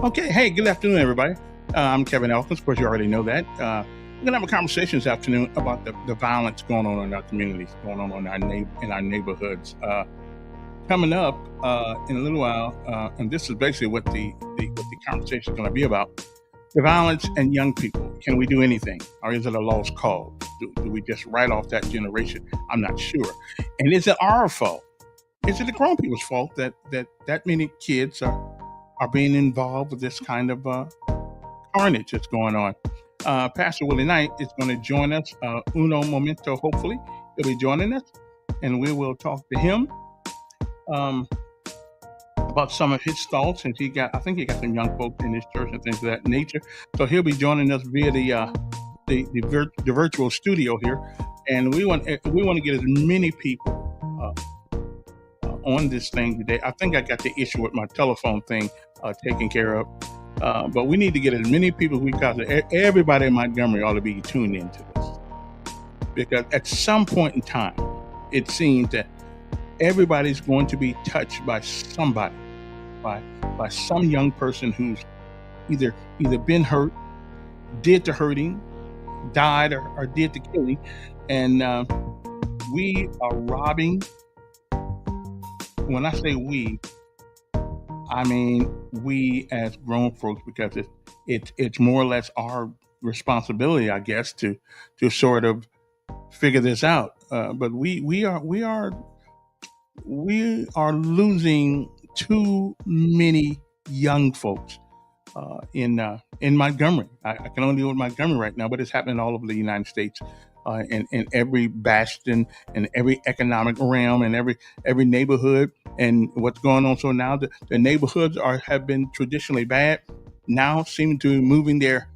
Okay, hey, good afternoon, everybody. I'm Kevin Elkins. Of course, you already know that. We're gonna have a conversation this afternoon about the violence going on in our communities, going on in our neighborhoods. Coming up in a little while, and this is basically what the conversation is going to be about: the violence and young people. Can we do anything, or is it a lost cause? Do we just write off that generation? I'm not sure. And is it our fault? Is it the grown people's fault that many kids are being involved with this kind of carnage that's going on? Pastor Willie Knight is going to join us. Uno momento, hopefully, he'll be joining us, and we will talk to him um, about some of his thoughts. And I think he got some young folks in his church and things of that nature. So he'll be joining us via the virtual studio here, and we want to get as many people on this thing today. I think I got the issue with my telephone thing taken care of. But we need to get as many people as we can. Everybody in Montgomery ought to be tuned into this, because at some point in time, it seems that everybody's going to be touched by somebody, by by some young person who's either been hurt, did the hurting, died, or did the killing, and we are robbing. When I say we, I mean we as grown folks, because it's more or less our responsibility, I guess, to sort of figure this out. But we are losing too many young folks in Montgomery. I can only deal with Montgomery right now, but it's happening all over the United States, in every bastion, and every economic realm, and every neighborhood. And what's going on? So now the neighborhoods have been traditionally bad. Now seem to be moving their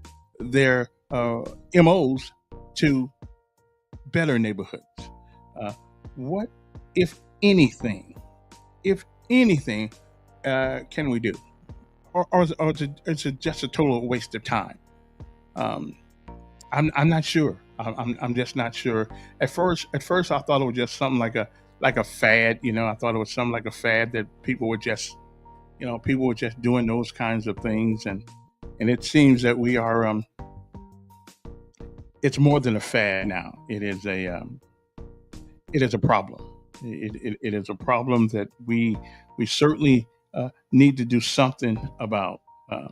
MOs to better neighborhoods. Uh, what, if anything, if anything, can we do? Or is it just a total waste of time? Um, I'm not sure. I'm just not sure. At first, I thought it was just something like a fad. I thought it was something like a fad that people were just doing those kinds of things, and it seems that we are. It's more than a fad now. It is a problem. It is a problem that we certainly need to do something about. Uh,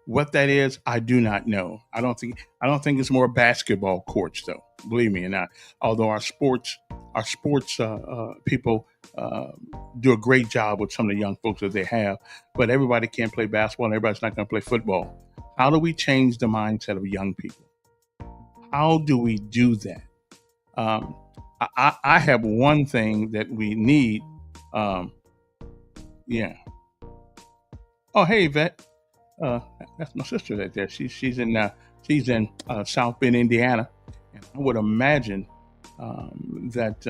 what that is, I do not know. I don't think it's more basketball courts, though. Believe me, and although our sports people uh, do a great job with some of the young folks that they have, but everybody can't play basketball, and everybody's not going to play football. How do we change the mindset of young people? How do we do that? Um, I have one thing that we need. Um, yeah. Oh, hey, Vet. Uh, that's my sister right there. She's in South Bend, Indiana, and I would imagine that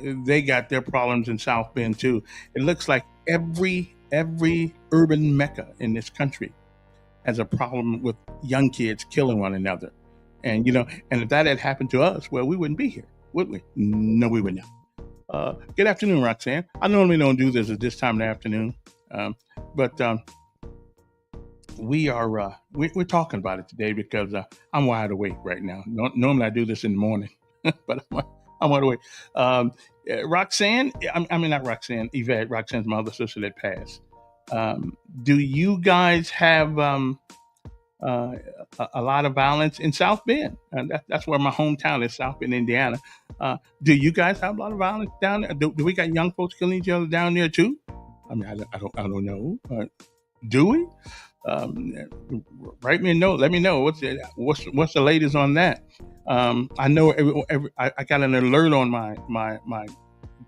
they got their problems in South Bend too. It looks like every urban mecca in this country has a problem with young kids killing one another. And if that had happened to us, well, we wouldn't be here, would we? No, we would not. Good afternoon, Roxanne. I normally don't do this at this time in the afternoon, um, but we're talking about it today because I'm wide awake right now. Normally I do this in the morning, but I'm wide awake. Um, Roxanne, I mean not Roxanne, Yvette. Roxanne's my other sister that passed. Do you guys have uh, a lot of violence in South Bend? And that's where my hometown is, South Bend, Indiana. Do you guys have a lot of violence down there? Do we got young folks killing each other down there too? I mean, I don't know. Do we? Um, Write me a note. Let me know what's the latest on that. I know I got an alert on my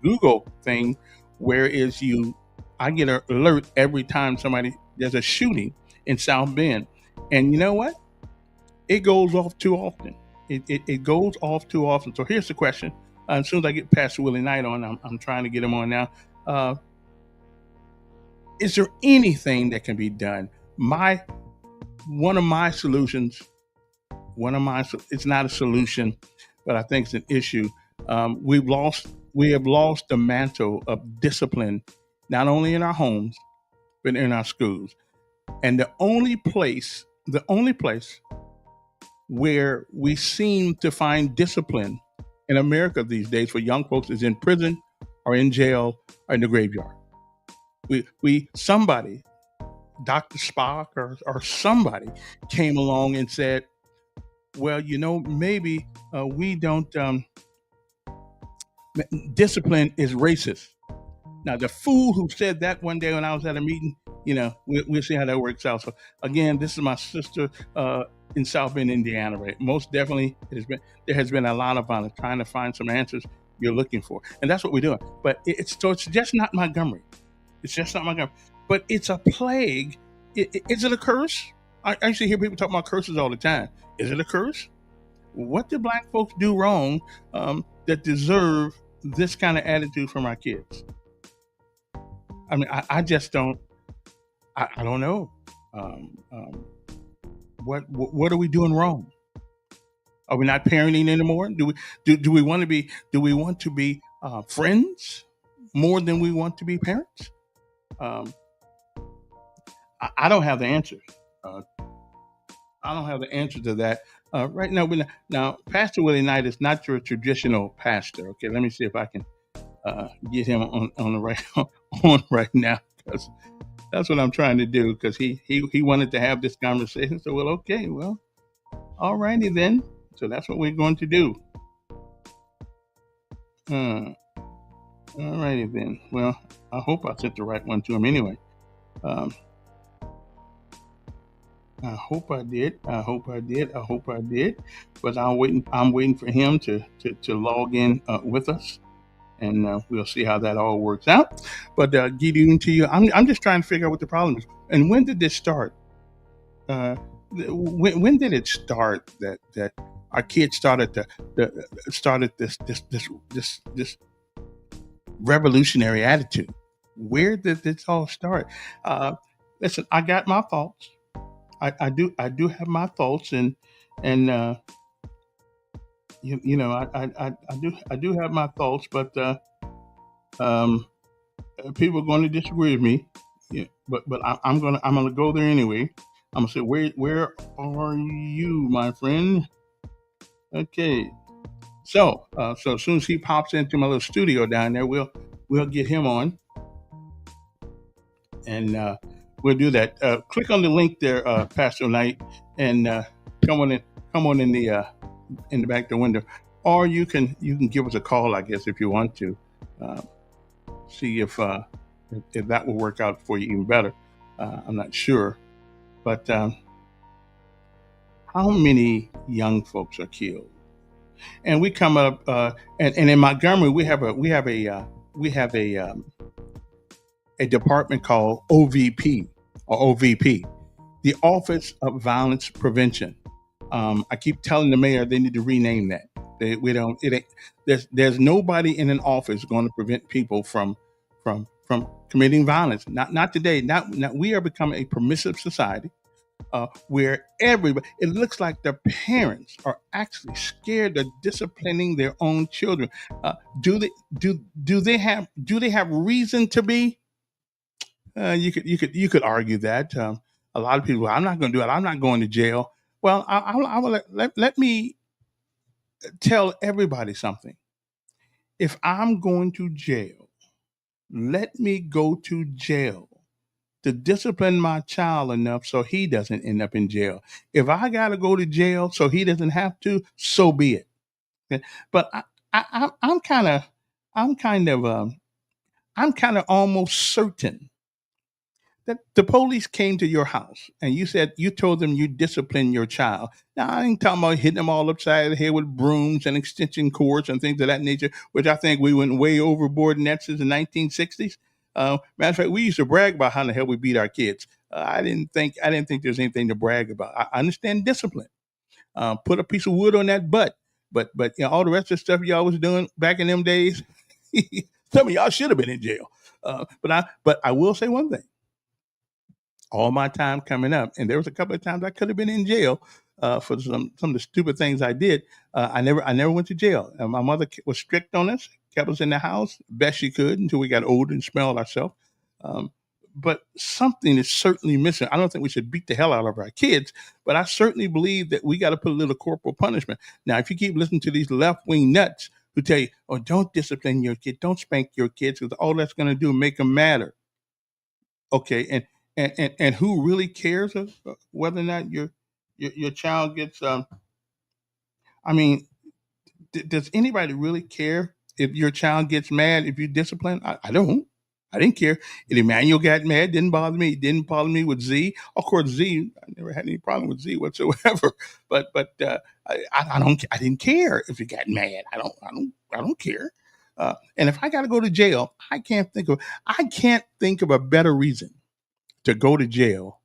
Google thing, where is you I get an alert every time somebody there's a shooting in South Bend, and you know what? It goes off too often. It goes off too often. So here's the question. As soon as I get past Willie Knight on, I'm trying to get him on now. Uh, is there anything that can be done? My One of my solutions, it's not a solution, but I think it's an issue. We have lost the mantle of discipline, not only in our homes but in our schools. And the only place where we seem to find discipline in America these days for young folks is in prison or in jail or in the graveyard. Somebody, Dr. Spock or somebody came along and said, well, maybe we don't, discipline is racist. Now, the fool who said that one day when I was at a meeting, we'll see how that works out. So, again, this is my sister in South Bend, Indiana. Right? Most definitely, there has been a lot of violence trying to find some answers you're looking for, and that's what we're doing. But it's just not Montgomery. It's just not Montgomery. But it's a plague. Is it a curse? I actually hear people talk about curses all the time. Is it a curse? What did black folks do wrong that deserve this kind of attitude from our kids? I mean, I just don't. I don't know. Um, um, what are we doing wrong? Are we not parenting anymore? Do we want to be? Do we want to be friends more than we want to be parents? Um, I don't have the answers. Uh, I don't have the answer to that right now. Now, Pastor Willie Knight is not your traditional pastor. Okay, let me see if I can get him on the right on right now, because that's what I'm trying to do. Because he wanted to have this conversation. So, well, okay, well, all righty then. So that's what we're going to do. Uh, all righty then. Well, I hope I sent the right one to him anyway. Um, I hope I did. I hope I did. I hope I did. But I'm waiting. I'm waiting for him to log in with us, and we'll see how that all works out. But getting to you, I'm just trying to figure out what the problem is. And when did this start? Uh, when did it start that our kids started this revolutionary attitude? Where did this all start? Uh, Listen, I got my faults. I do have my faults, and I do have my faults, but um, people are going to disagree with me. Yeah, but I'm gonna go there anyway. I'm gonna say, where are you, my friend? Okay. So as soon as he pops into my little studio down there, we'll get him on, and we'll do that. Click on the link there, Pastor Knight, and come on in. Come on in the back of the window, or you can give us a call, I guess, if you want to. Uh, See if that will work out for you even better. I'm not sure, but how many young folks are killed? And we come up, and in Montgomery we have a department called OVP or OVP, the Office of Violence Prevention. I keep telling the mayor they need to rename that. We don't. It ain't. There's nobody in an office going to prevent people from committing violence. Not today. Not we are becoming a permissive society where everybody. It looks like the parents are actually scared of disciplining their own children. Do they have reason to be? You could argue that. A lot of people, I'm not going to do it. I'm not going to jail. Well, I will let me tell everybody something. If I'm going to jail, let me go to jail to discipline my child enough so he doesn't end up in jail. If I got to go to jail so he doesn't have to, so be it. Okay? But I'm kind of, I'm kind of, I'm kind of almost certain that the police came to your house and you told them you disciplined your child. Now I ain't talking about hitting them all upside the head with brooms and extension cords and things of that nature, which I think we went way overboard in that since the 1960s. Matter of fact, we used to brag about how the hell we beat our kids. I didn't think there's anything to brag about. I understand discipline. Put a piece of wood on that butt, but all the rest of the stuff y'all was doing back in them days, some of y'all should have been in jail. But I will say one thing, all my time coming up, and there was a couple of times I could have been in jail for some of the stupid things I did. I never went to jail. My mother was strict on us, kept us in the house best she could until we got older and smelled ourselves. Um, but something is certainly missing. I don't think we should beat the hell out of our kids, but I certainly believe that we got to put a little corporal punishment. Now, if you keep listening to these left wing nuts who tell you, "Oh, don't discipline your kid, don't spank your kids," because all that's going to do make them madder. Okay, and who really cares whether or not your child gets? I mean, does anybody really care if your child gets mad if you discipline? I don't. I didn't care. If Emmanuel got mad, didn't bother me. It didn't bother me with Z. Of course, Z. I never had any problem with Z whatsoever. But I don't. I didn't care if he got mad. I don't care. And if I got to go to jail, I can't think of a better reason to go to jail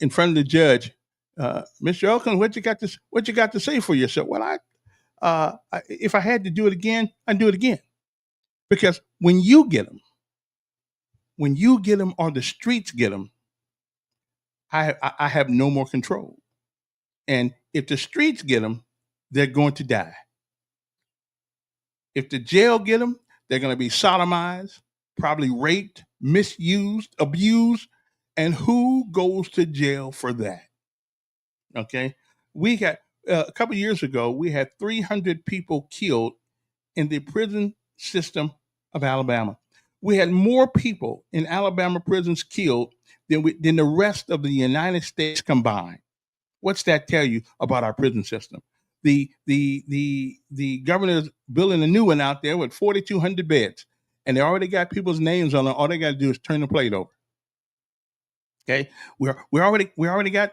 in front of the judge. Mr. Elkins, what you got to say for yourself? Well, if I had to do it again, I'd do it again. Because when you get them or the streets get them, I have no more control. And if the streets get them, they're going to die. If the jail get them, they're going to be sodomized, probably raped, misused, abused. And who goes to jail for that? Okay. We got a couple of years ago, we had 300 people killed in the prison system of Alabama. We had more people in Alabama prisons killed than the rest of the United States combined. What's that tell you about our prison system? The governor's building a new one out there with 4,200 beds, and they already got people's names on it. All they got to do is turn the plate over. Okay, we already got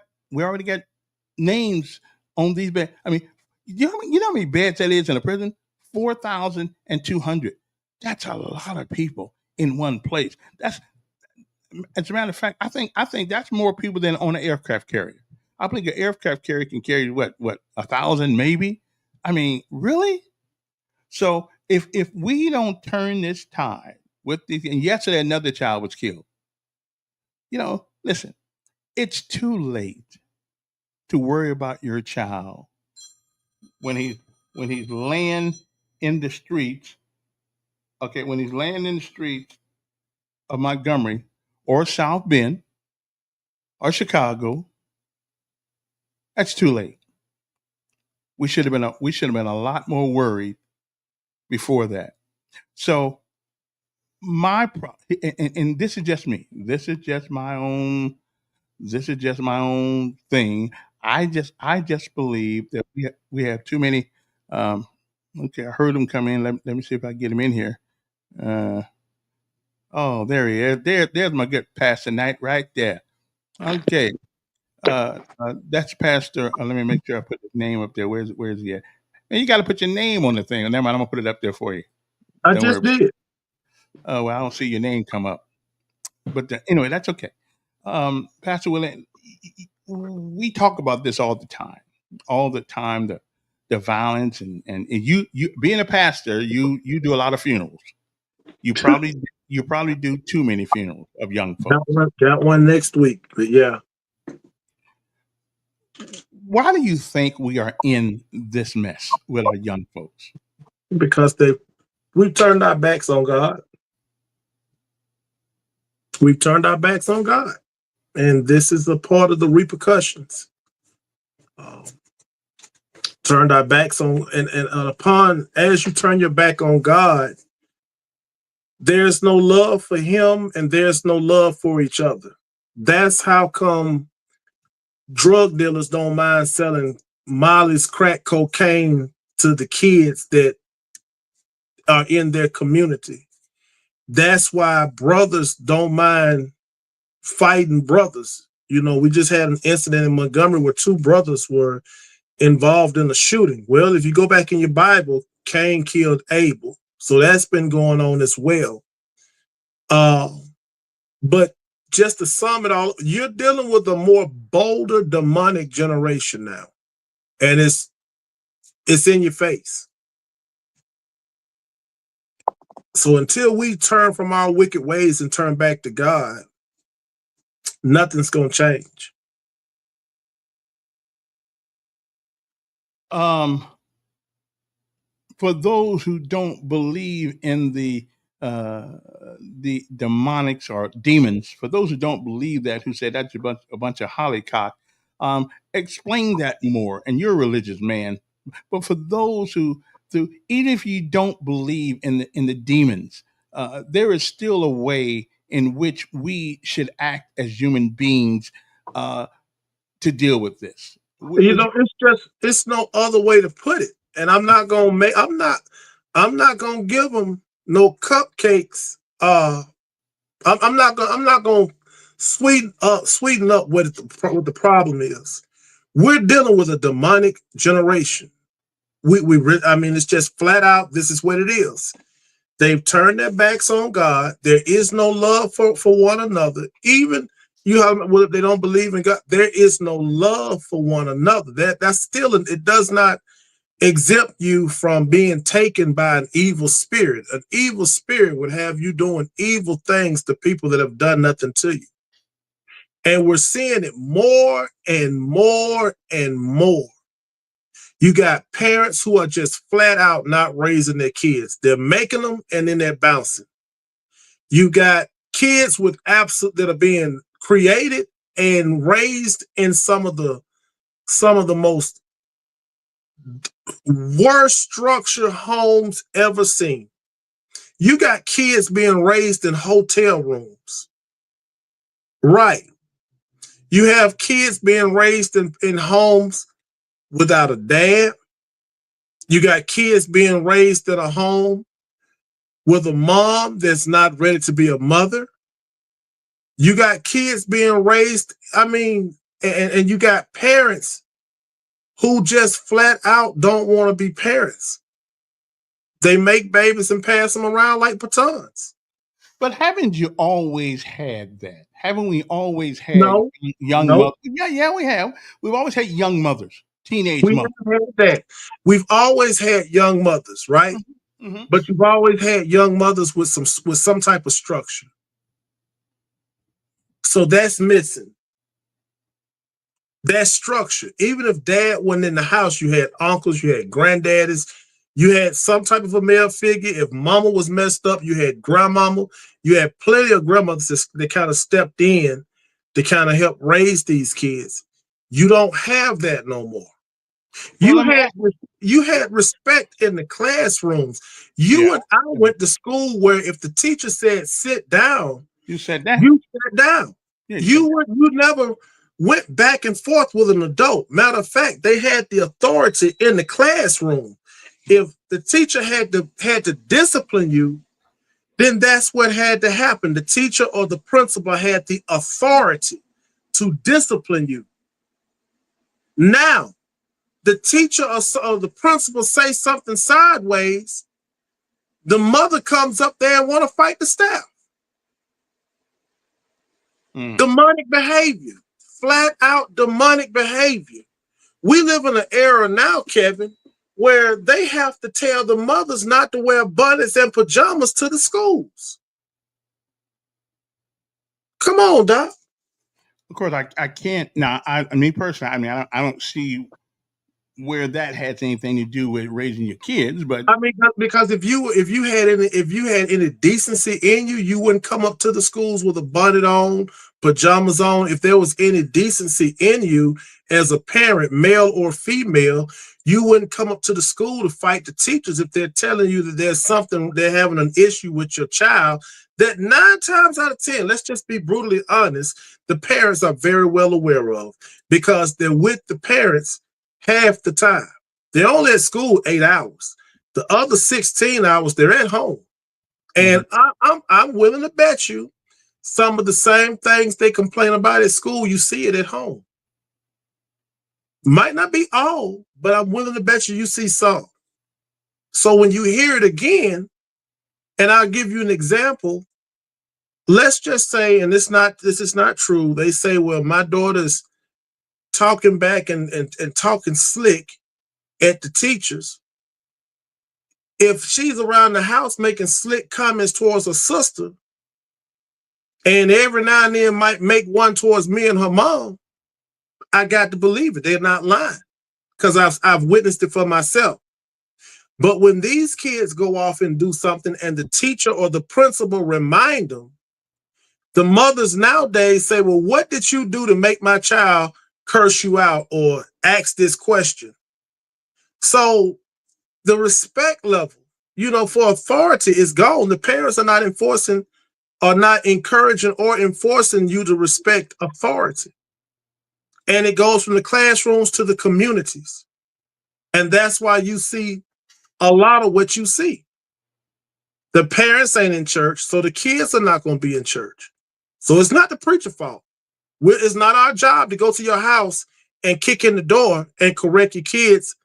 names on these beds. I mean, you know how many beds that is in a prison? 4,200. That's a lot of people in one place. That's As a matter of fact, I think that's more people than on an aircraft carrier. I think an aircraft carrier can carry what 1,000 maybe. I mean, really? So if we don't turn this tide with these, and yesterday another child was killed. Listen, it's too late to worry about your child when he's laying in the streets. Okay, when he's laying in the streets of Montgomery or South Bend or Chicago, that's too late. We should have been a lot more worried before that. So and this is just me. This is just my own. This is just my own thing. I just believe that we have too many. Um, okay, I heard him come in. Let me see if I can get him in here. Uh, oh, there he is. There's my good Pastor Knight right there. Okay. That's Pastor. Let me make sure I put his name up there. Where's he at? And you got to put your name on the thing. Never mind, I'm gonna put it up there for you. I Don't worry just about it. did. Oh well, I don't see your name come up. But anyway, that's okay. Pastor Willie, we talk about this all the time. All the time, the violence and you being a pastor, you do a lot of funerals. You probably you probably do too many funerals of young folks. Got one next week. But yeah, Why do you think we are in this mess with our young folks? because we've turned our backs on God. We've turned our backs on God. And this is a part of the repercussions. Uh, Turned our backs on, and upon, as you turn your back on God, there's no love for Him and there's no love for each other. That's how come drug dealers don't mind selling Molly's crack cocaine to the kids that are in their community. That's why brothers don't mind fighting brothers. We just had an incident in Montgomery where two brothers were involved in a shooting. Well, if you go back in your Bible, Cain killed Abel. So that's been going on as well. But just to sum it all, you're dealing with a more bolder demonic generation now. And it's in your face. So until we turn from our wicked ways and turn back to God, nothing's going to change. For those who don't believe in the uh, the demonics or demons. For those who don't believe that, who say that's a bunch of hollycock, explain that more. And you're a religious man, but for those who even if you don't believe in the demons, there is still a way in which we should act as human beings uh, to deal with this. You Would you? know, it's no other way to put it. And I'm not gonna give them no cupcakes. I'm not gonna sweeten up what the problem is. We're dealing with a demonic generation. I mean, it's just flat out. This is what it is. They've turned their backs on God. There is no love for one another. Even you have, well, if they don't believe in God, there is no love for one another. That's still, it does not exempt you from being taken by an evil spirit. An evil spirit would have you doing evil things to people that have done nothing to you. And we're seeing it more and more and more. You got parents who are just flat out not raising their kids. They're making them and then they're bouncing. You got kids with absolute that are being created and raised in some of the most worst structured homes ever seen. You got kids being raised in hotel rooms. Right. You have kids being raised in homes without a dad. You got kids being raised in a home with a mom that's not ready to be a mother. You got kids being raised, I mean, and you got parents who just flat out don't want to be parents. They make babies and pass them around like batons. But haven't you always had that? Haven't we always had No, young no, mothers? Yeah, yeah, we have. We've always had young mothers, teenage we mothers. haven't had that. We've always had young mothers, right? Mm-hmm. But you've always had young mothers with some type of structure. So that's missing. That structure. Even if dad wasn't in the house, you had uncles, you had granddaddies, you had some type of a male figure. If mama was messed up, you had grandmama. You had plenty of grandmothers that kind of stepped in to kind of help raise these kids. You don't have that no more. Well, You let me had ask. you had respect in the classrooms. Yeah, You and I went to school where if the teacher said sit down, you said that. you sat down. Yeah, you said that. You never went back and forth with an adult. Matter of fact, they had the authority in the classroom. If the teacher had to discipline you, then that's what had to happen. The teacher or the principal had the authority to discipline you. Now, the teacher or the principal say something sideways, the mother comes up there and want to fight the staff. Demonic behavior, flat out demonic behavior. We live in an era now, Kevin, where they have to tell the mothers not to wear bonnets and pajamas to the schools. Come on, Doc. Of course, I can't. Now, me personally, I mean, I don't see where that has anything to do with raising your kids, but I mean, because if you had any decency in you, you wouldn't come up to the schools with a bonnet on, pajamas on. If there was any decency in you as a parent, male or female, you wouldn't come up to the school to fight the teachers if they're telling you that there's something, they're having an issue with your child. That 9 times out of 10, let's just be brutally honest, the parents are very well aware of, because they're with the parents half the time. They're only at school 8 hours. The other 16 hours, they're at home. And I'm willing to bet you some of the same things they complain about at school, you see it at home. Might not be all, but I'm willing to bet you see some. So when you hear it again, and I'll give you an example, let's just say, and this is not true, they say, well, my daughter's talking back and talking slick at the teachers. If she's around the house making slick comments towards her sister, and every now and then might make one towards me and her mom, I got to believe it. They're not lying, because I've witnessed it for myself. But when these kids go off and do something and the teacher or the principal remind them, the mothers nowadays say, well, what did you do to make my child curse you out or ask this question? So the respect level, for authority is gone. The parents are not enforcing, are not encouraging or enforcing you to respect authority. And it goes from the classrooms to the communities. And that's why you see a lot of what you see. The parents ain't in church, so the kids are not going to be in church. So it's not the preacher's fault. It's not our job to go to your house and kick in the door and correct your kids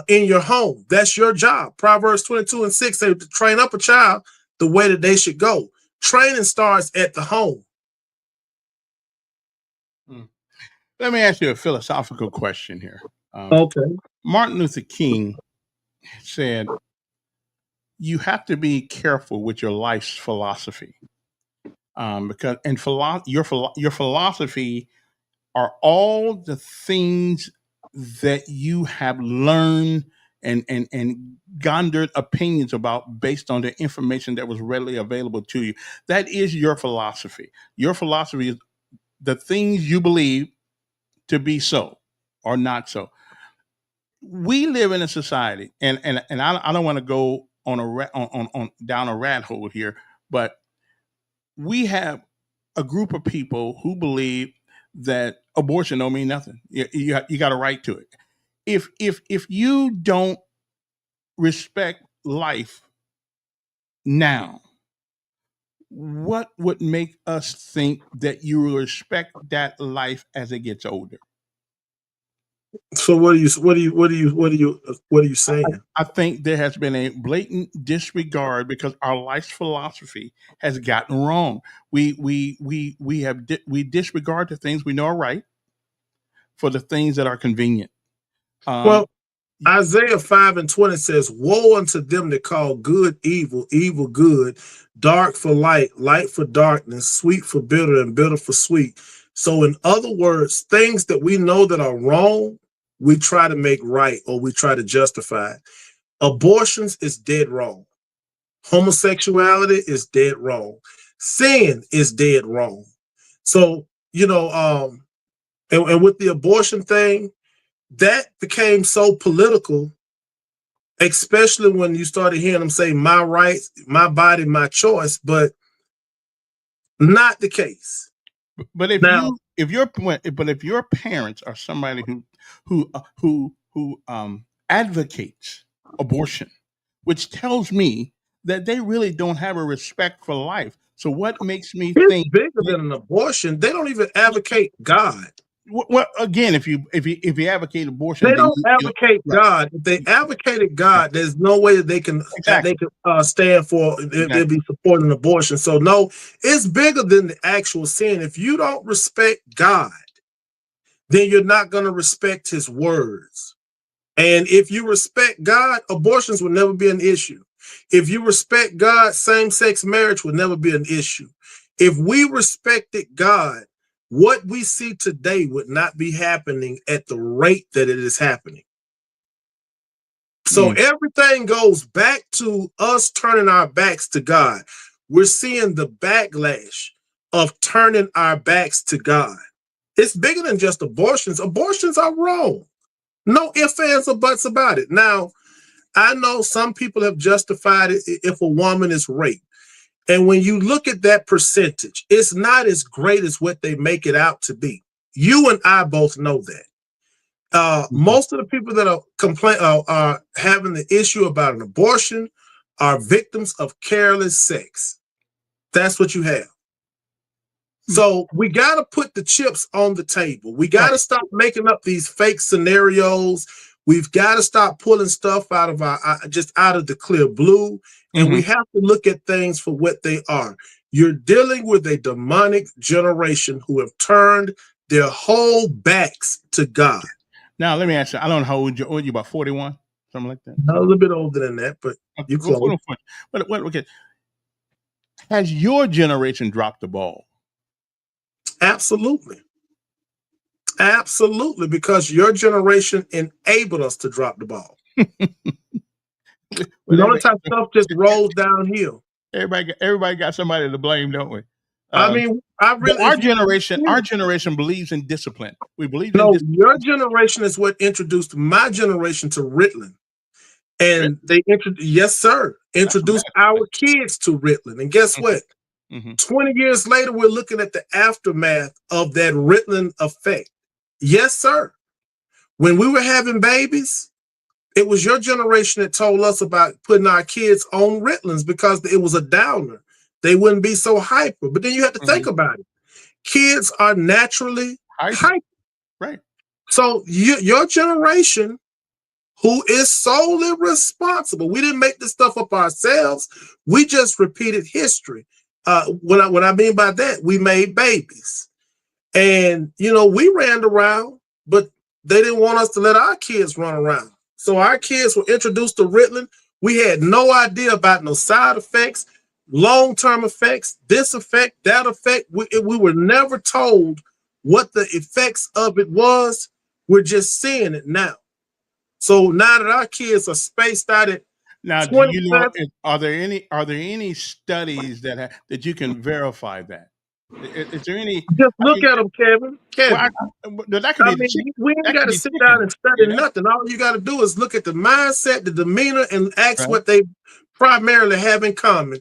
in your home. That's your job. Proverbs 22:6 say to train up a child the way that they should go. Training starts at the home. Let me ask you a philosophical question here. Okay. Martin Luther King said, you have to be careful with your life's philosophy. Because your philosophy are all the things that you have learned and garnered opinions about based on the information that was readily available to you. That is your philosophy. Your philosophy is the things you believe to be so or not so. We live in a society, and I don't want to go on on down a rat hole here, but we have a group of people who believe that abortion don't mean nothing. You got a right to it. If you don't respect life now, what would make us think that you will respect that life as it gets older? So what are you saying? I think there has been a blatant disregard because our life's philosophy has gotten wrong. We disregard the things we know are right for the things that are convenient. Well, Um, Isaiah 5:20 says, woe unto them that call good evil, evil good, dark for light, light for darkness, sweet for bitter, and bitter for sweet. So in other words, things that we know that are wrong, we try to make right or we try to justify. Abortions is dead wrong. Homosexuality is dead wrong. Sin is dead wrong. So, and with the abortion thing, that became so political, especially when you started hearing them say my rights, my body, my choice, but not the case. but Now, if your parents are somebody who advocates abortion, which tells me that they really don't have a respect for life. So what makes me it's think? bigger than an abortion. They don't even advocate God. Well, again, if you advocate abortion, They then don't advocate right, God. If they advocated right, God, there's no way that they can exactly, stand for. They'll exactly. be supporting abortion. So no, it's bigger than the actual sin. If you don't respect God, then you're not going to respect His words. And if you respect God, abortions will never be an issue. If you respect God, same-sex marriage will never be an issue. If we respected God, what we see today would not be happening at the rate that it is happening. So Mm. everything goes back to us turning our backs to God. We're seeing the backlash of turning our backs to God. It's bigger than just abortions. Abortions are wrong. No ifs, ands, or buts about it. Now, I know some people have justified it if a woman is raped. And when you look at that percentage, it's not as great as what they make it out to be. You and I both know that. Mhm. Most of the people that are having the issue about an abortion are victims of careless sex. That's what you have. So we got to put the chips on the table. We got Right. to stop making up these fake scenarios. We've got to stop pulling stuff out of just out of the clear blue. And we Mhm. have to look at things for what they are. You're dealing with a demonic generation who have turned their whole backs to God. Now let me ask you. I don't know how old you. Old you about 41, something like that. A little bit older than that, but Okay, you go close. 41. Okay. Has your generation dropped the ball? Absolutely. Absolutely. Because your generation enabled us to drop the ball. But You know, the type of stuff just rolls downhill. everybody got somebody to blame, don't we? I Um, mean, I but really, if you our generation believes in discipline. We believe in no, discipline. your generation is what introduced my generation to Ritalin. And they introduced, yes, sir, That's a introduced bad our kids to Ritalin. And guess thing. what? Hmm. 20 years later, we're looking at the aftermath of that Ritalin effect. Yes, sir. When we were having babies, it was your generation that told us about putting our kids on Ritalins because it was a downer. They wouldn't be so hyper. But then you have to think Hmm. about it. Kids are naturally Hyper, hyper. right? So your generation, who is solely responsible, we didn't make this stuff up ourselves. We just repeated history. What I mean by that, we made babies. And, we ran around, but they didn't want us to let our kids run around. So our kids were introduced to Ritalin. We had no idea about no side effects, long-term effects, this effect, that effect. We were never told what the effects of it was. We're just seeing it now. So now that our kids are spaced out at Now, do you know? 27, Are there any studies that you can verify that? Is there any? just I look mean, at them, Kevin. well, Kevin. that could I be the chicken. mean, we ain't That got could to be sit down chicken. and study Yeah, nothing. All you got to do is look at the mindset, the demeanor, and ask right. what they primarily have in common.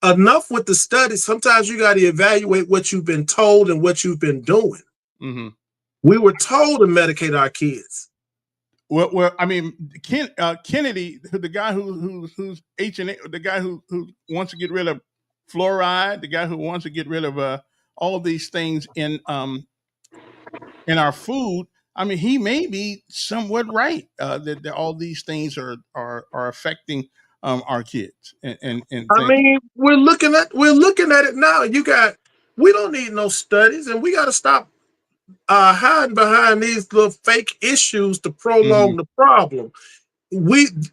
Enough with the studies. Sometimes you got to evaluate what you've been told and what you've been doing. Hmm. We were told to medicate our kids. Well, I mean, Kennedy, the guy who's H&A, the guy who wants to get rid of fluoride, the guy who wants to get rid of all these things in our food. I mean, he may be somewhat right that all these things are affecting our kids and I things. mean, we're looking at it now. We don't need no studies, and we got to stop hiding behind these little fake issues to Hmm. prolong the problem.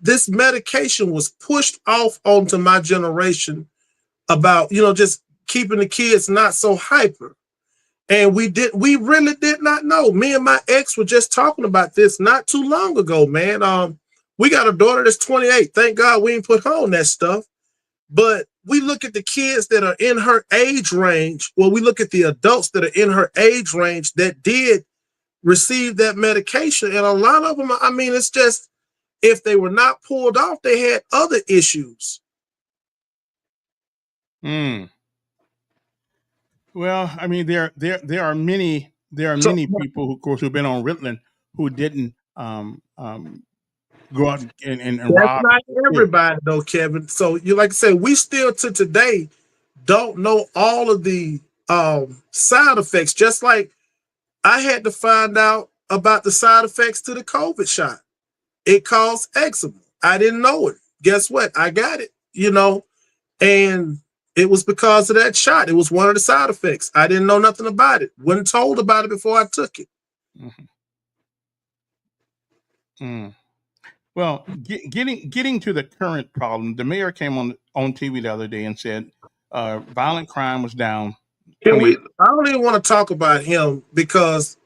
This medication was pushed off onto my generation about just keeping the kids not so hyper, and we really did not know. Me and my ex were just talking about this not too long ago, man. We got a daughter that's 28. Thank God we didn't put her on that stuff. But we look at the kids that are in her age range. Well, we look at the adults that are in her age range that did receive that medication, and a lot of them, I mean, it's just, if they were not pulled off, they had other issues. Mm. Well, I mean, there are So many people, who, of course, who've been on Ritalin who didn't go out and that's rob. not Yeah. everybody though, Kevin. So you like I said, we still to today don't know all of the side effects. Just like I had to find out about the side effects to the COVID shot. It caused eczema. I didn't know it. Guess what? I got it, and it was because of that shot. It was one of the side effects. I didn't know nothing about it. Wasn't told about it before I took it. Mhm. Mm. Well, getting to the current problem, the mayor came on TV the other day and said violent crime was down Can 20. we? I don't even want to talk about him because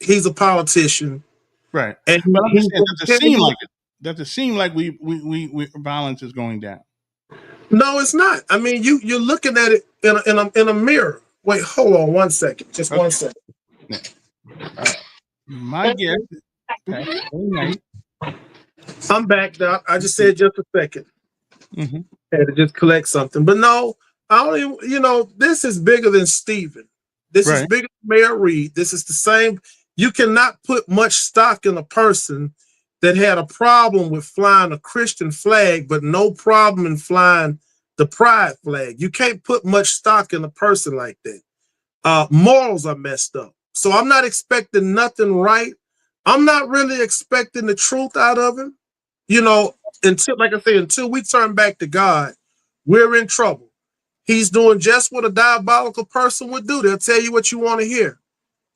he's a politician, Right. and But I'm just he's saying, been telling you. does it seem like we violence is going down? No, it's not. I mean, you're looking at it in a mirror. Wait, hold on one second. Just one Okay. second. Yeah. My guess, Pastor Knight. I'm back, Doc. I just said just a second. Mm-hmm. Had to just collect something. But no, I don't even, this is bigger than Stephen. This is Right. bigger than Mayor Reed. This is the same. You cannot put much stock in a person that had a problem with flying a Christian flag, but no problem in flying the pride flag. You can't put much stock in a person like that. Morals are messed up. So I'm not expecting nothing right. I'm not really expecting the truth out of him. You know, until, like I say, until we turn back to God, we're in trouble. He's doing just what a diabolical person would do. They'll tell you what you want to hear.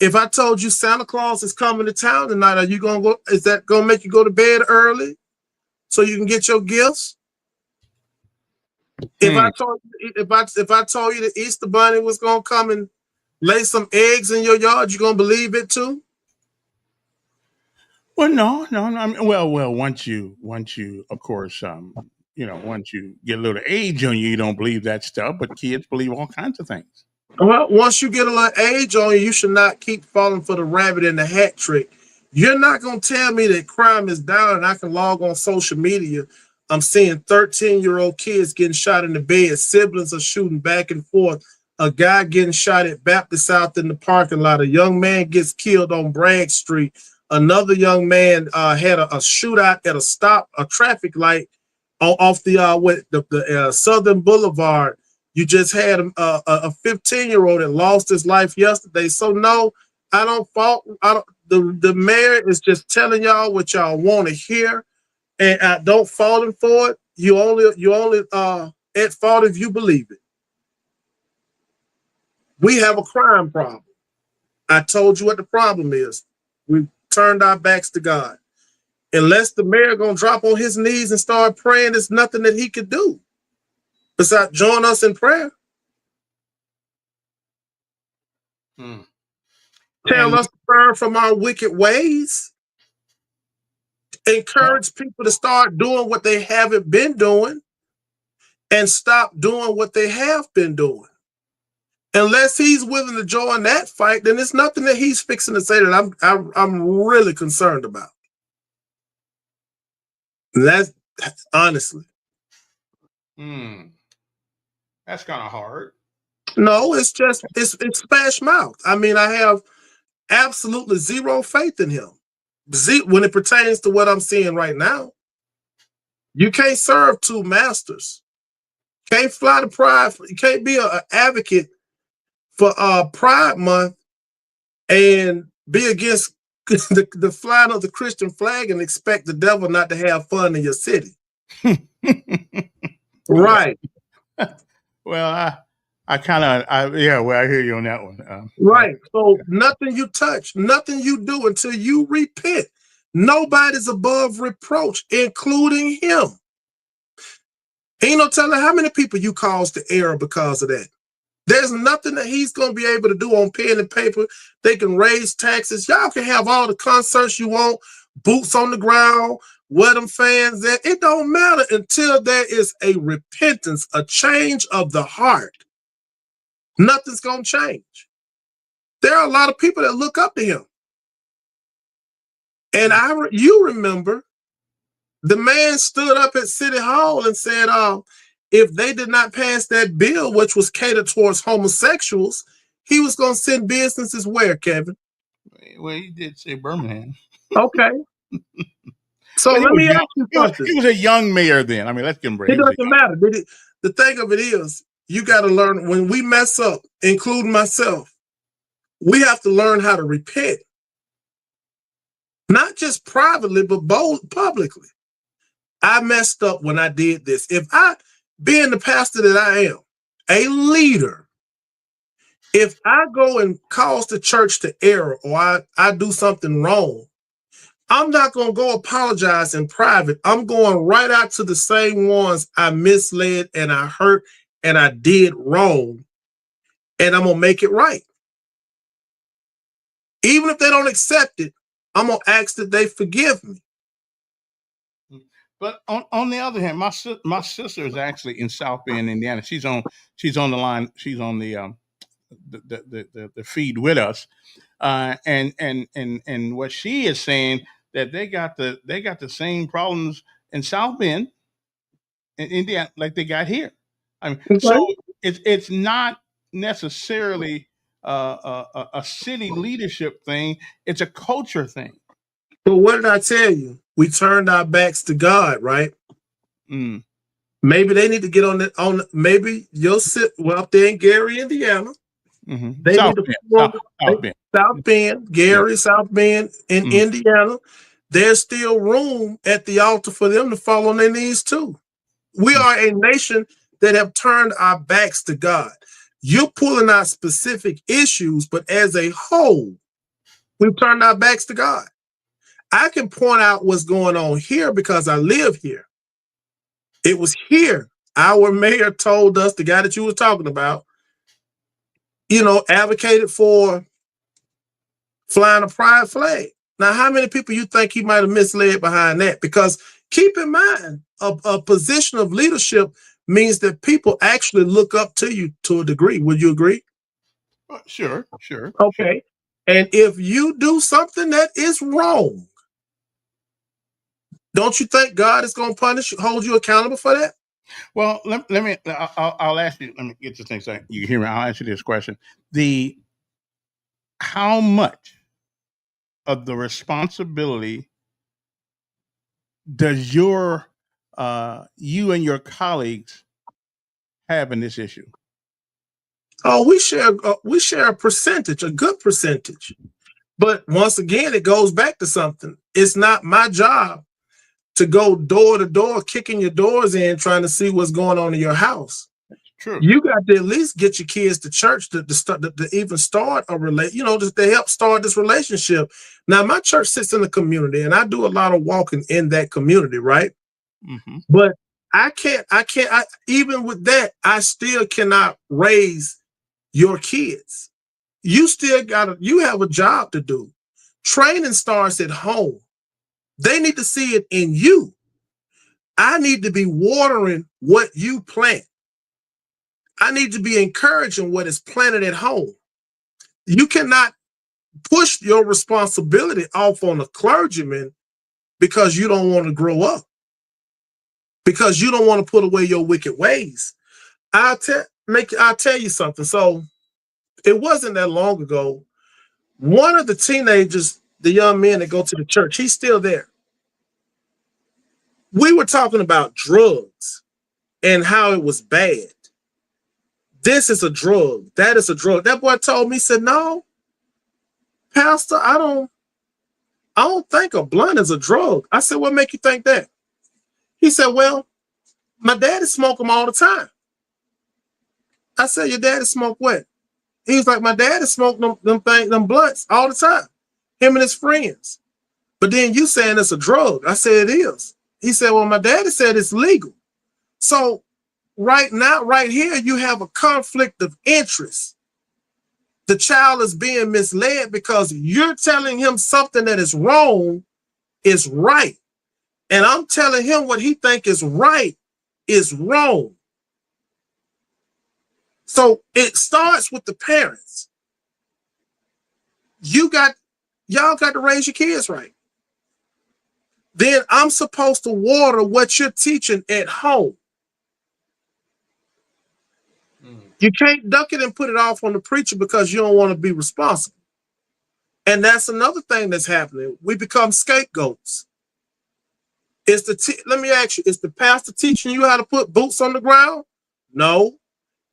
If I told you Santa Claus is coming to town tonight, are you gonna go? Is that gonna make you go to bed early so you can get your gifts? If I Mm. told if I told you the Easter Bunny was gonna come and lay some eggs in your yard, you gonna believe it too? Well, no. I mean, well. Once you, of course, once you get a little age on you, you don't believe that stuff. But kids believe all kinds of things. Well, once you get a little age on you, you should not keep falling for the rabbit in the hat trick. You're not going to tell me that crime is down and I can log on social media. I'm seeing 13-year-old kids getting shot in the bed. Siblings are shooting back and forth. A guy getting shot at Baptist South in the parking lot. A young man gets killed on Bragg Street. Another young man had a shootout at a traffic light off the Southern Boulevard. You just had a 15-year-old that lost his life yesterday. So no, I don't fault. I don't. The mayor is just telling y'all what y'all want to hear, and I don't fault him for it. You only at fault if you believe it. We have a crime problem. I told you what the problem is. We turned our backs to God. Unless the mayor gonna drop on his knees and start praying, there's nothing that he could do besides join us in prayer. Tell And us to turn from our wicked ways. Encourage people to start doing what they haven't been doing and stop doing what they have been doing. Unless he's willing to join that fight, then there's nothing that he's fixing to say that I'm really concerned about. That's honestly. that's kind of hard. No, it's smash mouth. I mean, I have absolutely zero faith in him. When it pertains to what I'm seeing right now, you can't serve two masters. Can't fly the pride. You can't be an advocate for Pride Month and be against the flying of the Christian flag and expect the devil not to have fun in your city. Right. Well, I kind of, I hear you on that one. Right. So nothing you touch, nothing you do until you repent. Nobody's above reproach, including him. Ain't no telling how many people you caused to error because of that. There's nothing that he's going to be able to do on pen and paper. They can raise taxes. Y'all can have all the concerts you want, boots on the ground, where them fans at. It don't matter until there is a repentance, a change of the heart. Nothing's going to change. There are a lot of people that look up to him. And you remember the man stood up at City Hall and said, if they did not pass that bill, which was catered towards homosexuals, he was going to send businesses where, Kevin? Well, he did say Birmingham. Okay. So let me ask you something. He was a young mayor then. I mean, let's give him break. It doesn't matter. The thing of it is, you got to learn when we mess up, including myself, we have to learn how to repent. Not just privately, but bold publicly. I messed up when I did this. If I, being the pastor that I am, a leader, if I go and cause the church to error or I do something wrong, I'm not going to go apologize in private. I'm going right out to the same ones I misled and I hurt and I did wrong, and I'm going to make it right. Even if they don't accept it, I'm going to ask that they forgive me. But on the other hand, my sister is actually in South Bend, Indiana. She's on the line. She's on the feed with us, and what she is saying that they got the same problems in South Bend, in Indiana, like they got here. I mean, Okay. so it's not necessarily a city leadership thing. It's a culture thing. But what did I tell you? We turned our backs to God, right? Maybe they need to get on maybe you'll sit up there in Gary, Indiana. They South need to Bend. South Bend, Gary, South Bend in Indiana. There's still room at the altar for them to fall on their knees too. We are a nation that have turned our backs to God. You're pulling out specific issues, but as a whole, we've turned our backs to God. I can point out what's going on here because I live here. It was here. Our mayor told us, the guy that you were talking about, advocated for flying a pride flag. Now, how many people you think he might have misled behind that? Because Keep in mind, a position of leadership means that people actually look up to you to a degree. Would you agree? Sure, sure, sure. Okay. And if you do something that is wrong, don't you think God is going to punish you, hold you accountable for that? Well, let me. I'll ask you. Let me get this thing so you hear me. I'll answer this question. The How much of the responsibility does you and your colleagues have in this issue? Oh, we share a percentage, a good percentage. But once again, it goes back to something. It's not my job to go door to door, kicking your doors in, trying to see what's going on in your house. True. You got to at least get your kids to church to even start a just to help start this relationship. Now, my church sits in the community, and I do a lot of walking in that community, right? Mm-hmm. But even with that, I still cannot raise your kids. You have a job to do. Training starts at home. They need to see it in you. I need to be watering what you plant. I need to be encouraging what is planted at home. You cannot push your responsibility off on a clergyman because you don't want to grow up, because you don't want to put away your wicked ways. I'll tell you something. So it wasn't that long ago. One of the teenagers, the young men that go to the church, he's still there. We were talking about drugs and how it was bad. This is a drug. That is a drug. That boy told me, he said, "No, Pastor, I don't think a blunt is a drug." I said, "What make you think that?" He said, "Well, my daddy smoked them all the time." I said, "Your daddy smoked what?" He was like, "My daddy smoked them blunts all the time. Him and his friends." But then you saying it's a drug. I said it is. He said, "Well, my daddy said it's legal." So right now, right here, you have a conflict of interest. The child is being misled because you're telling him something that is wrong is right. And I'm telling him what he think is right is wrong. So it starts with the parents. Y'all got to raise your kids right. Then I'm supposed to water what you're teaching at home. You can't duck it and put it off on the preacher because you don't want to be responsible. And that's another thing that's happening. We become scapegoats. Let me ask you, is the pastor teaching you how to put boots on the ground? No.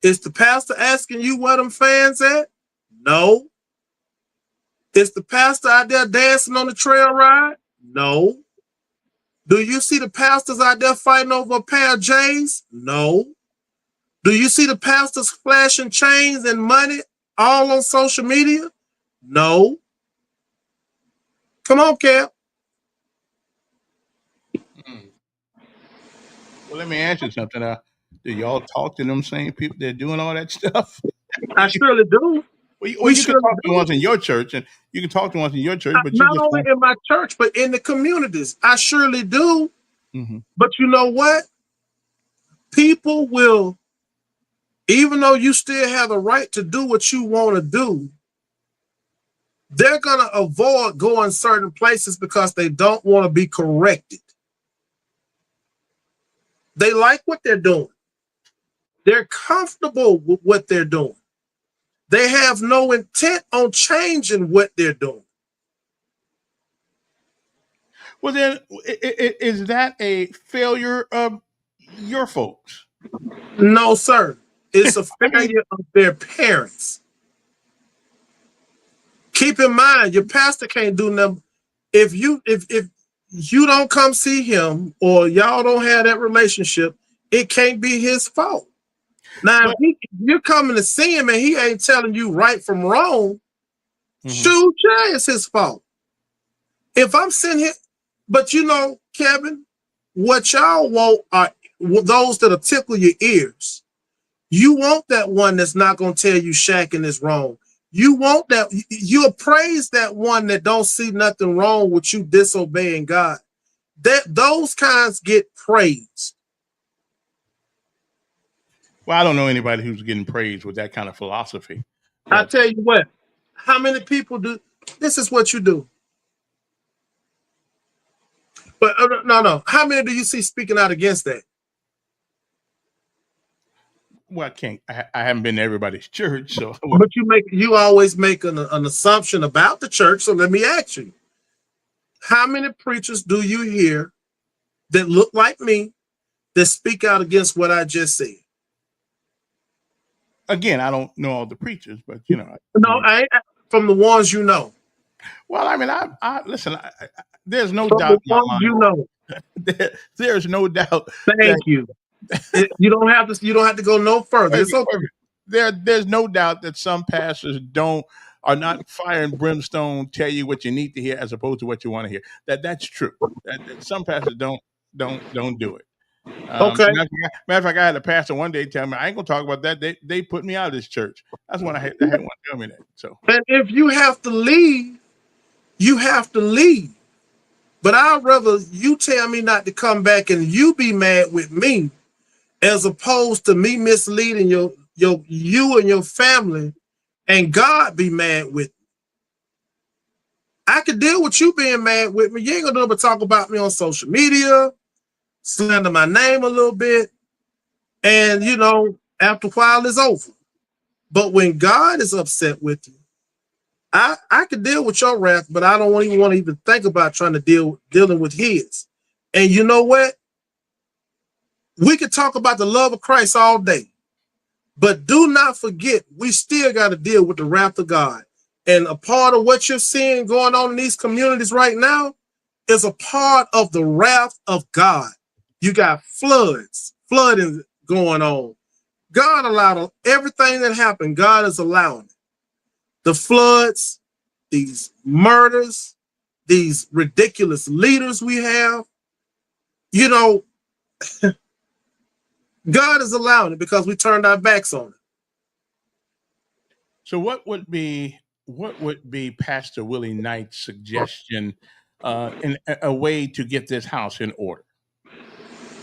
Is the pastor asking you where them fans at? No. Is the pastor out there dancing on the trail ride? No. Do you see the pastors out there fighting over a pair of J's? No. Do you see the pastors flashing chains and money all on social media? No. Come on, Cap. Well, let me ask you something. Do y'all talk to them same people that are doing all that stuff? I surely do. Well, We you can surely talk to the do. ones in your church, and you can talk to ones in your church, but you Not just only want. in my church, but in the communities. I surely do. Mm-hmm. But you know what? People will, even though you still have the right to do what you want to do, they're going to avoid going certain places because they don't want to be corrected. They like what they're doing. They're comfortable with what they're doing. They have no intent on changing what they're doing. Well, then, is that a failure of your folks? No, sir. It's a I mean, failure of their parents. Keep in mind, your pastor can't do nothing. If you don't come see him or y'all don't have that relationship, it can't be his fault. Now, but if you're coming to see him and he ain't telling you right from wrong, mhm. shoot, yeah, it's his fault. If I'm sitting here, but Kevin, what y'all want are those that'll tickle your ears. You want that one that's not going to tell you shacking is wrong. You want that. You'll praise that one that don't see nothing wrong with you disobeying God. those kinds get praised. Well, I don't know anybody who's getting praised with that kind of philosophy, I but tell you what, how many people do this is what you do. But no. How many do you see speaking out against that? well, I can't. I haven't been to everybody's church, so I But wouldn't. you always make an assumption about the church. So let me ask you, how many preachers do you hear that look like me that speak out against what I just said? Again, I don't know all the preachers, but I No, mean, I ain't from the ones you know. well, I mean, I listen. There's no From doubt the in my ones mind. you know. There's no doubt that Thank you. You don't have to. You don't have to go no further. wait a It's minute, wait a okay. minute. There's no doubt that some pastors are not fire and brimstone tell you what you need to hear as opposed to what you want to hear. That's true. That some pastors don't do it. Okay. Matter of fact, I had a pastor one day tell me I ain't gonna talk about that. They put me out of this church. That's when I had one tell me that. So And if you have to leave, you have to leave. But I'd rather you tell me not to come back and you be mad with me as opposed to me misleading you and your family and God be mad with me. I could deal with you being mad with me. You ain't gonna do but talk about me on social media, slander my name a little bit, and after a while it's over. But when God is upset with you, I could deal with your wrath, but I don't even want to even think about trying to dealing with his. And you know what? We could talk about the love of Christ all day, but do not forget we still got to deal with the wrath of God. And a part of what you're seeing going on in these communities right now is a part of the wrath of God. You got flooding going on. God allowed everything that happened. God is allowing it. The floods, these murders, these ridiculous leaders we have. You know, God is allowing it because we turned our backs on it. so what would be Pastor Willie Knight's suggestion in a way to get this house in order?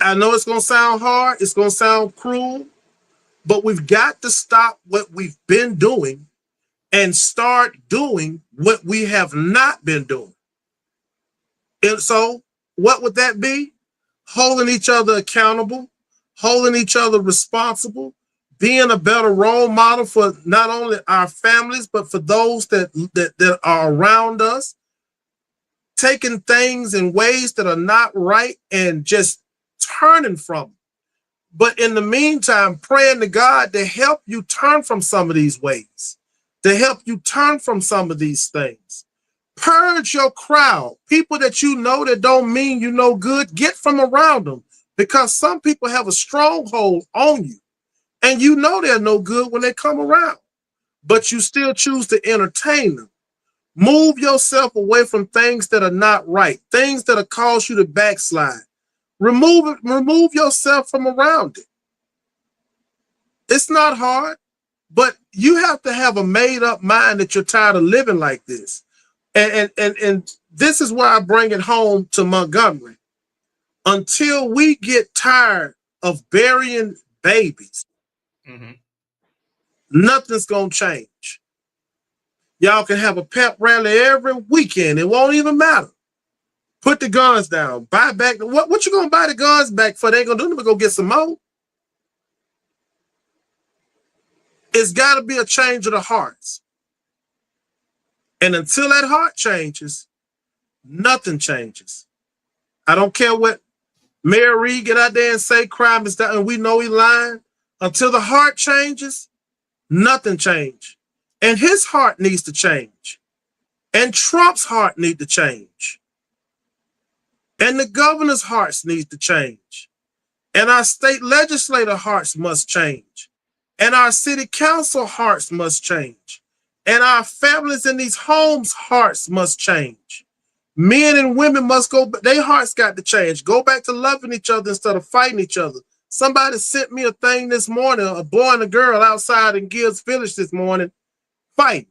I know it's going to sound hard, it's going to sound cruel, but we've got to stop what we've been doing and start doing what we have not been doing. And so, what would that be? Holding each other accountable, holding each other responsible, being a better role model for not only our families, but for those that are around us, taking things in ways that are not right and just turning from them. But in the meantime, praying to God to help you turn from some of these ways, to help you turn from some of these things. Purge your crowd. People that you know that don't mean you no good, get from around them because some people have a stronghold on you and you know they're no good when they come around, but you still choose to entertain them. Move yourself away from things that are not right, things that will cause you to backslide. Remove yourself from around it. It's not hard, but you have to have a made up mind that you're tired of living like this. And this is why I bring it home to Montgomery. Until we get tired of burying babies, Mhm. nothing's gonna change. Y'all can have a pep rally every weekend. It won't even matter. Put the guns down. Buy back. What you gonna buy the guns back for? They ain't gonna do nothing but go get some more. It's got to be a change of the hearts. And until that heart changes, nothing changes. I don't care what Mayor Reed get out there and say crime is down, and we know he lying. Until the heart changes, nothing change. And his heart needs to change. And Trump's heart need to change. And the governor's hearts need to change. And our state legislator hearts must change. And our city council hearts must change. And our families in these homes' hearts must change. Men and women must go, their hearts got to change. Go back to loving each other instead of fighting each other. Somebody sent me a thing this morning, a boy and a girl outside in Gibbs Village this morning, fighting.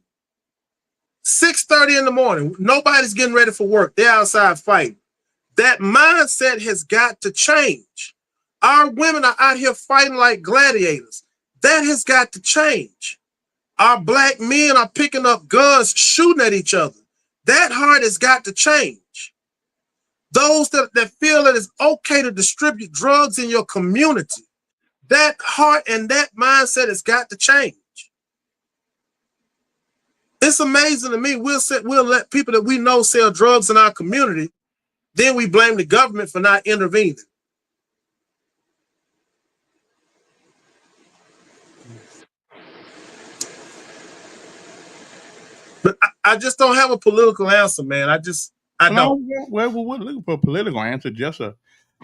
6:30 in the morning. Nobody's getting ready for work. They're outside fighting. That mindset has got to change. Our women are out here fighting like gladiators. That has got to change. Our black men are picking up guns, shooting at each other. That heart has got to change. Those that feel that it's okay to distribute drugs in your community, that heart and that mindset has got to change. It's amazing to me. We'll let people that we know sell drugs in our community, then we blame the government for not intervening. But I just don't have a political answer, man. I don't. Well, we're looking for a political answer.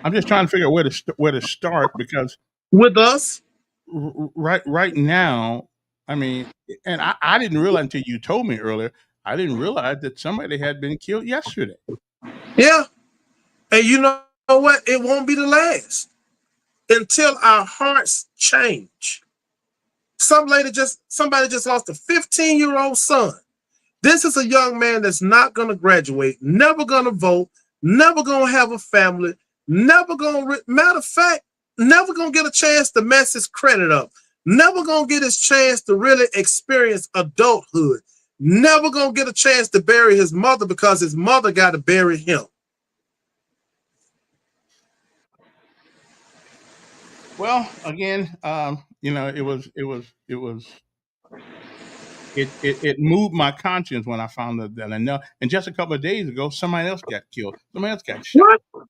I'm just trying to figure out where to start because With us, right now, I mean, and I didn't realize until you told me earlier. I didn't realize that somebody had been killed yesterday. yeah. And you know what? It won't be the last until our hearts change. Somebody just lost a 15-year-old son. This is a young man that's not going to graduate, never going to vote, never going to have a family, never going to, matter of fact, never going to get a chance to mess his credit up, never going to get his chance to really experience adulthood, never going to get a chance to bury his mother because his mother got to bury him. Well, again, it moved my conscience when I found that I know. And just a couple of days ago, somebody else got killed. Somebody else got shot. What?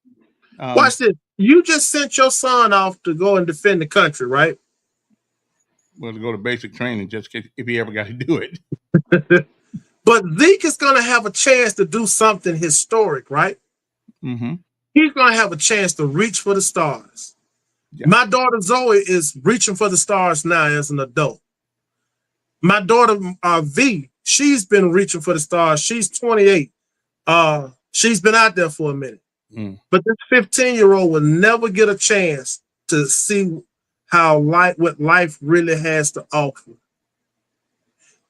Watch this. You just sent your son off to go and defend the country, right? Well, to go to basic training, just if he ever got to do it. But Zeke is going to have a chance to do something historic, right? Mm-hmm. He's going to have a chance to reach for the stars. Yeah. My daughter Zoe is reaching for the stars now as an adult. My daughter V, she's been reaching for the stars. She's 28. She's been out there for a minute. But this 15-year-old will never get a chance to see what life really has to offer.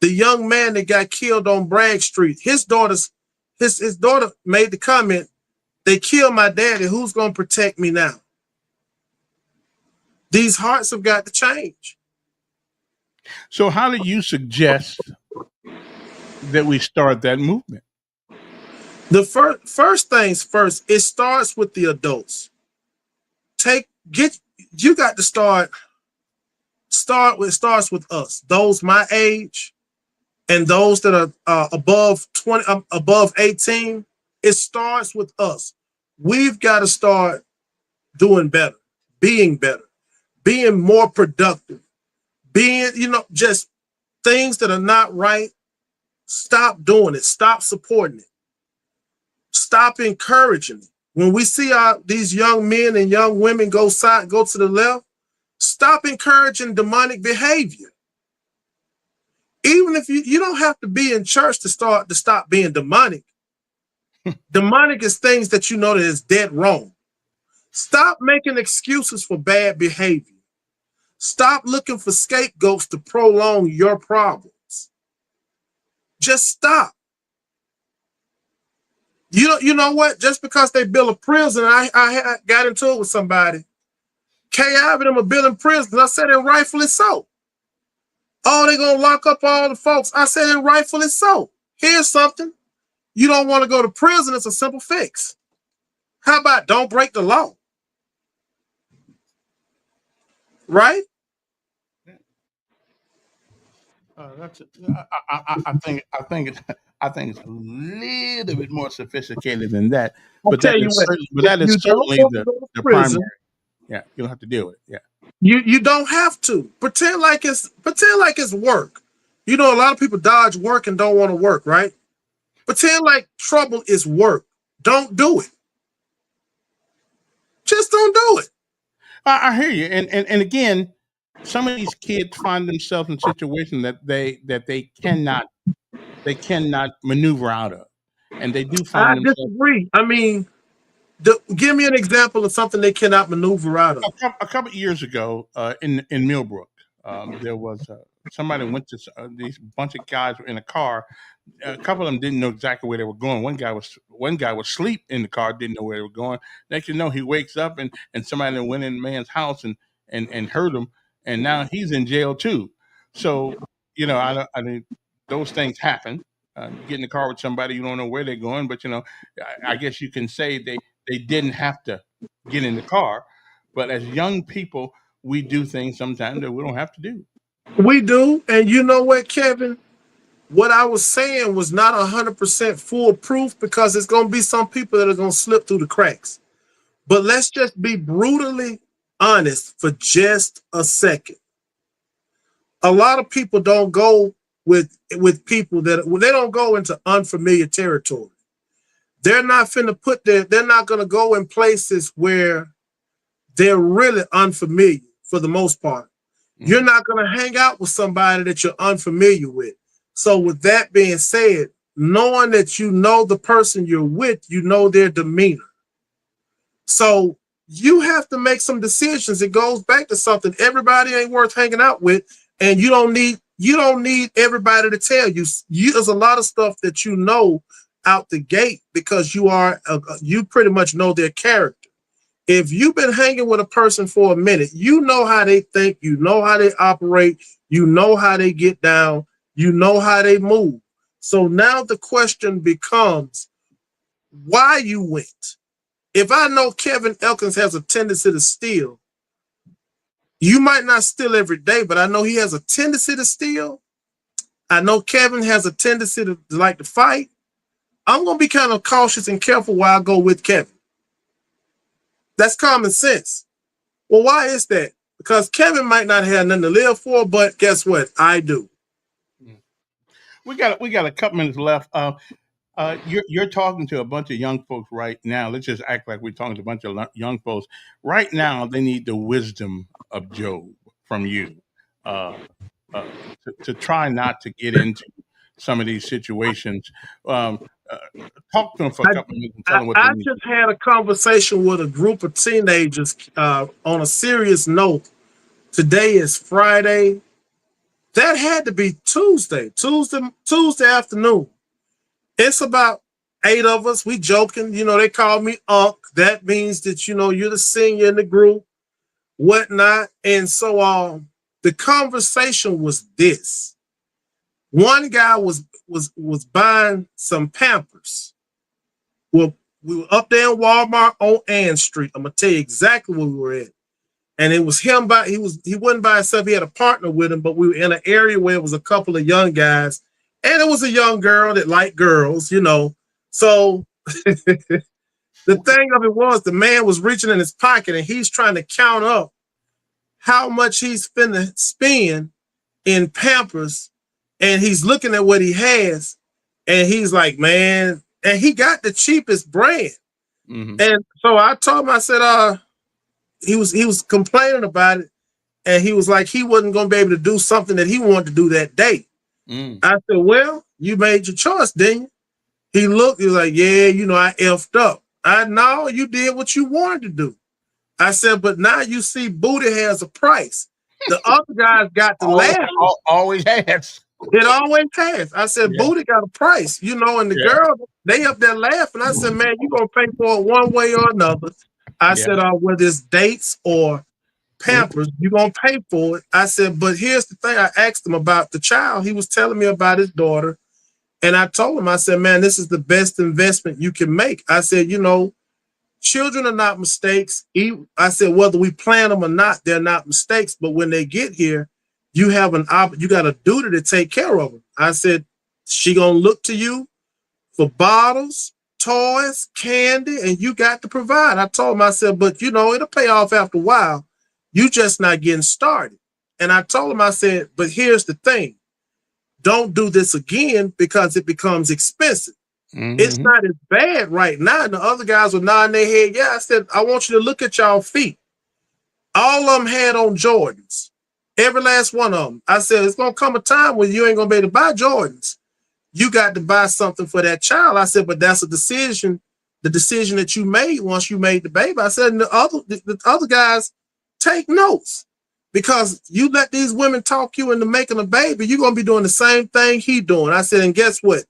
The young man that got killed on Bragg Street, his daughter made the comment, "They killed my daddy. Who's going to protect me now?" These hearts have got to change. So how do you suggest that we start that movement? The first things first, it starts with the adults. You got to start starts with us, those my age and those that are above 20, above 18. It starts with us. We've got to start doing better, being more productive, being, just things that are not right. Stop doing it. Stop supporting it. Stop encouraging it. When we see these young men and young women go to the left, stop encouraging demonic behavior. Even if you don't have to be in church to stop being demonic. Demonic is things that you know that is dead wrong. Stop making excuses for bad behavior. Stop looking for scapegoats to prolong your problems. Just stop. You know what? Just because they build a prison, I got into it with somebody. KI and them are building prisons. I said, and rightfully so. Oh, they're going to lock up all the folks. I said, and rightfully so. Here's something. You don't want to go to prison. It's a simple fix. How about don't break the law? Right? I think it's a little bit more sophisticated than that. But that is certainly the primary. Yeah, you don't have to deal with it. Yeah. You don't have to. Pretend like it's work. You know, a lot of people dodge work and don't want to work, right? Pretend like trouble is work. Don't do it. Just don't do it. I hear you. And again, some of these kids find themselves in situations that they cannot maneuver out of. And they do find themselves. I disagree. I mean, give me an example of something they cannot maneuver out of. A couple of years ago, in Millbrook, There was somebody went to these bunch of guys were in a car. A couple of them didn't know exactly where they were going. One guy was asleep in the car, didn't know where they were going. Next, you know, he wakes up and somebody went in the man's house and hurt him, and now he's in jail too. So you know, I mean, those things happen. You get in the car with somebody, you don't know where they're going, but you know, I guess you can say they didn't have to get in the car, but as young people, we do things sometimes that we don't have to do. We do, and you know what, Kevin? What I was saying was not 100% foolproof because there's going to be some people that are going to slip through the cracks. But let's just be brutally honest for just a second. A lot of people don't go with people that they don't go into unfamiliar territory. They're not they're not going to go in places where they're really unfamiliar for the most part. You're not going to hang out with somebody that you're unfamiliar with. So with that being said, knowing that you know the person you're with, you know their demeanor. So you have to make some decisions. It goes back to something. Everybody ain't worth hanging out with, and you don't need everybody to tell you. There's a lot of stuff that you know out the gate because you pretty much know their character. If you've been hanging with a person for a minute, you know how they think, you know how they operate, you know how they get down, you know how they move. So now the question becomes why you went. If I know Kevin Elkins has a tendency to steal, you might not steal every day, but I know he has a tendency to steal. I know Kevin has a tendency to like to fight. I'm going to be kind of cautious and careful while I go with Kevin. That's common sense. Well, why is that? Because Kevin might not have nothing to live for, but guess what? I do. We got a couple minutes left. You're talking to a bunch of young folks right now. Let's just act like we're talking to a bunch of young folks right now. They need the wisdom of Job from you uh, to try not to get into some of these situations. Uh, Talk to them for a couple minutes and tell them what they I need. just had a conversation with a group of teenagers on a serious note. Today is Friday. That had to be Tuesday afternoon. It's about 8 of us. We joking. You know, they call me Unc. That means that, you know, you're the senior in the group, whatnot. And so the conversation was this. One guy was buying some Pampers. Well, we were up there in Walmart on Ann Street. I'm gonna tell you exactly where we were at. And it was him he wasn't by himself, he had a partner with him, but we were in an area where it was a couple of young guys, and it was a young girl that liked girls, you know. So the thing of it was the man was reaching in his pocket and he's trying to count up how much he's finna spend in Pampers, and he's looking at what he has, and he's like, man, and he got the cheapest brand. Mm-hmm. And so I told him, I said, he was complaining about it, and he was like, he wasn't going to be able to do something that he wanted to do that day. I said, well, you made your choice, didn't you? He looked, he was like, yeah, you know, I effed up. No, you did what you wanted to do. I said, but now you see booty has a price. The other guys got to laugh. Always has. It always has. I said, Yeah. booty got a price, you know, and the girl, they up there laughing. I said, man, you're going to pay for it one way or another. I said, whether it's dates or Pampers, you're going to pay for it. I said, but here's the thing. I asked him about the child. He was telling me about his daughter. And I told him, I said, man, this is the best investment you can make. I said, you know, children are not mistakes. I said, whether we plan them or not, they're not mistakes. But when they get here, you have you got a duty to take care of them. I said, she going to look to you for bottles, toys, candy, and you got to provide. I told him, I said, but you know, it'll pay off after a while. You just not getting started. And I told him, I said, but here's the thing. Don't do this again because it becomes expensive. Mm-hmm. It's not as bad right now. And the other guys were nodding their head. Yeah, I said, I want you to look at y'all feet. All of them had on Jordans. Every last one of them. I said, it's going to come a time when you ain't going to be able to buy Jordans. You got to buy something for that child. I said, but that's a decision, the decision that you made once you made the baby. I said, and the other guys take notes. because you let these women talk you into making a baby, you're going to be doing the same thing he doing. I said, and guess what?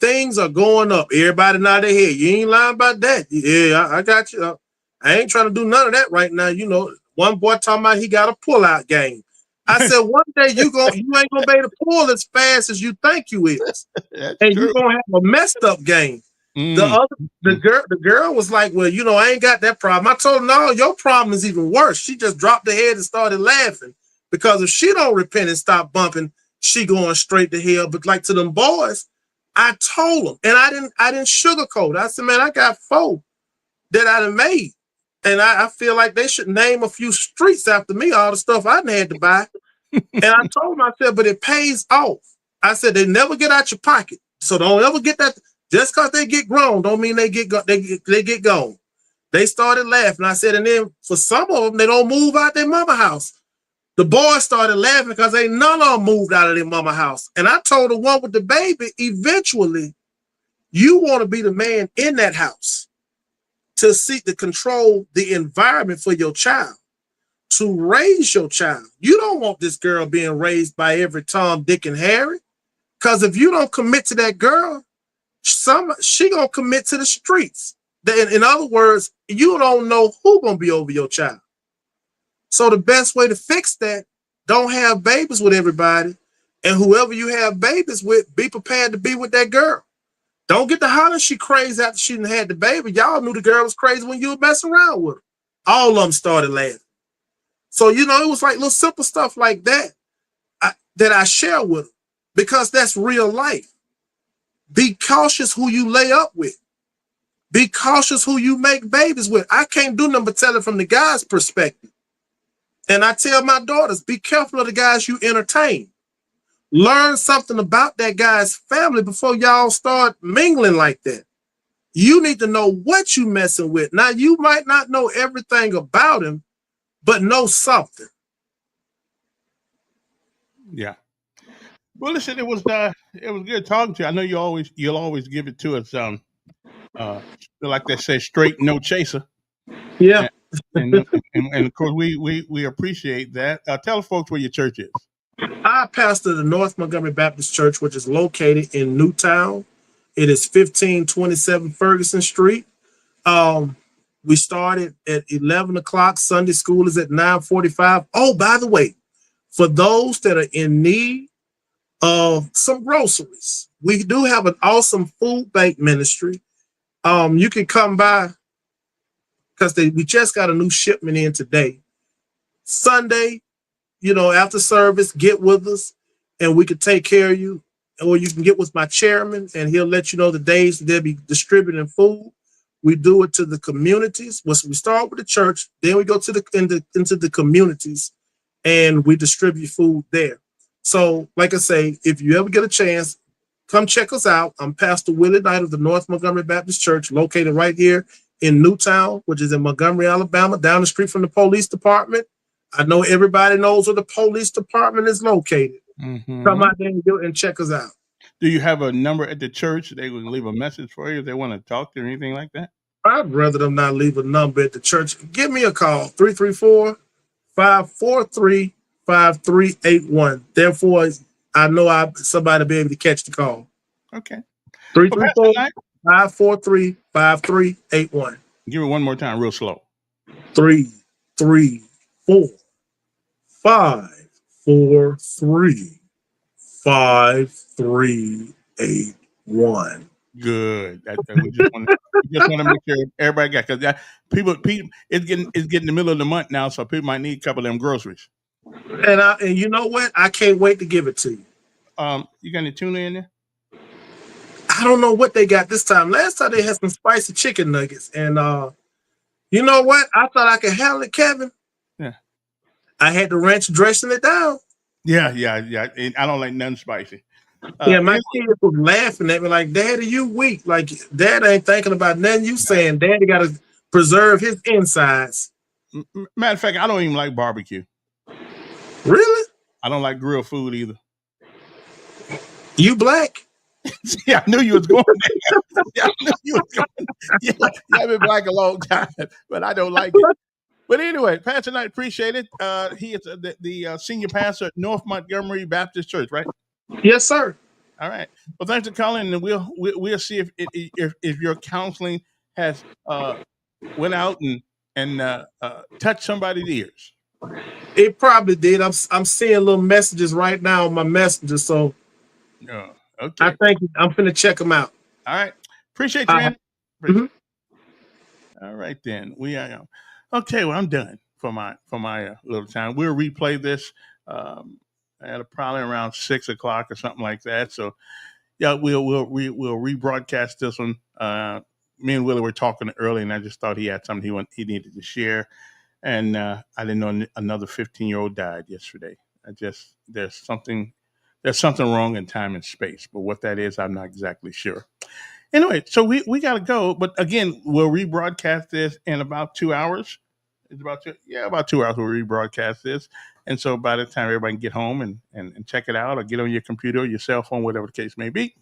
Things are going up. Everybody nod their head. You ain't lying about that. Yeah, I got you. I ain't trying to do none of that right now. You know, one boy talking about he got a pull-out game. I said, one day you ain't gonna be able to pull as fast as you think you is. That's And true. you're gonna have a messed up game. Mm. The girl was like, well, you know, I ain't got that problem. I told her, no, your problem is even worse. She just dropped her head and started laughing, because if she don't repent and stop bumping, she going straight to hell. But like to them boys, I told them, and I didn't sugarcoat. I said, man, I got 4 that I done made. And I feel like they should name a few streets after me, all the stuff I done had to buy. And I told them, I said, but it pays off. I said, they never get out your pocket. So don't ever get that. Just because they get grown don't mean they get gone. They started laughing. I said, and then for some of them, they don't move out their mama house. The boys started laughing because ain't none of them moved out of their mama house. And I told the one with the baby, eventually, you want to be the man in that house to seek to control the environment for your child, to raise your child. You don't want this girl being raised by every Tom, Dick, and Harry. Because if you don't commit to that girl, she gonna commit to the streets. In other words, you don't know who gonna be over your child. So the best way to fix that, don't have babies with everybody. And whoever you have babies with, be prepared to be with that girl. Don't get to holler she crazy after she had the baby. Y'all knew the girl was crazy when you were messing around with her. All of them started laughing. So, you know, it was like little simple stuff like that that I share with them, because that's real life. Be cautious who you lay up with. Be cautious who you make babies with. I can't do nothing but tell it from the guy's perspective. And I tell my daughters, be careful of the guys you entertain. Learn something about that guy's family before y'all start mingling like that. You need to know what you messing with. Now, you might not know everything about him, but know something. Yeah. Well, listen, it was good talking to you. I know you'll always give it to us like they say, straight, no chaser. Yeah. And of course we appreciate that. Tell the folks where your church is. I pastor the North Montgomery Baptist Church, which is located in Newtown. It is 1527 Ferguson Street. We started at 11 o'clock. Sunday school is at 9:45. Oh, by the way, for those that are in need of some groceries, we do have an awesome food bank ministry. You can come by, because we just got a new shipment in today. Sunday, you know, after service, get with us and we can take care of you. Or you can get with my chairman and he'll let you know the days that they'll be distributing food. We do it to the communities. Once we start with the church, then we go to into the communities and we distribute food there. So, like I say, if you ever get a chance, come check us out. I'm Pastor Willie Knight of the North Montgomery Baptist Church, located right here in Newtown, which is in Montgomery, Alabama, down the street from the police department. I know everybody knows where the police department is located. Mm-hmm. Come out there and check us out. Do you have a number at the church they would leave a message for you if they want to talk to you or anything like that? I'd rather them not leave a number at the church. Give me a call, 334-543-5381. Therefore, I know somebody will be able to catch the call. Okay. 334-543-5381. Give it one more time, real slow. 334-543-5381. Good. We just want to make sure everybody got, because people, it's getting the middle of the month now, so people might need a couple of them groceries. And you know what? I can't wait to give it to you. You got any tuna in there? I don't know what they got this time. Last time they had some spicy chicken nuggets, and you know what? I thought I could handle it, Kevin. Yeah. I had the ranch dressing it down. Yeah. And I don't like nothing spicy. My kids was laughing at me like, "Daddy, you weak. Like, Dad ain't thinking about nothing you saying. Daddy got to preserve his insides." Matter of fact, I don't even like barbecue. Really? I don't like grilled food either. You black? Yeah, I knew you was going there. Yeah, I knew you was going there. Yeah, I've been black a long time, but I don't like it. But anyway, Pastor Knight, appreciate it. He is the senior pastor at North Montgomery Baptist Church, right? Yes, sir. All right. Well, thanks for calling, and we'll see if your counseling has went out and touched somebody's ears. It probably did. I'm seeing little messages right now on my messenger, so Oh, I okay. think I'm finna check them out. All right. Appreciate you, man. Mhm. All right, then we are okay. Well, I'm done for my little time. We'll replay this at probably around 6 o'clock or something like that. So yeah, we'll rebroadcast this one. Me and Willie were talking early, and I just thought he had something he needed to share, and I didn't know another 15-year-old died yesterday. I just there's something wrong in time and space, but what that is, I'm not exactly sure. Anyway, so we got to go. But again, we'll rebroadcast this in about 2 hours. It's about 2 hours we'll rebroadcast this. And so by the time everybody can get home and check it out or get on your computer or your cell phone, whatever the case may be.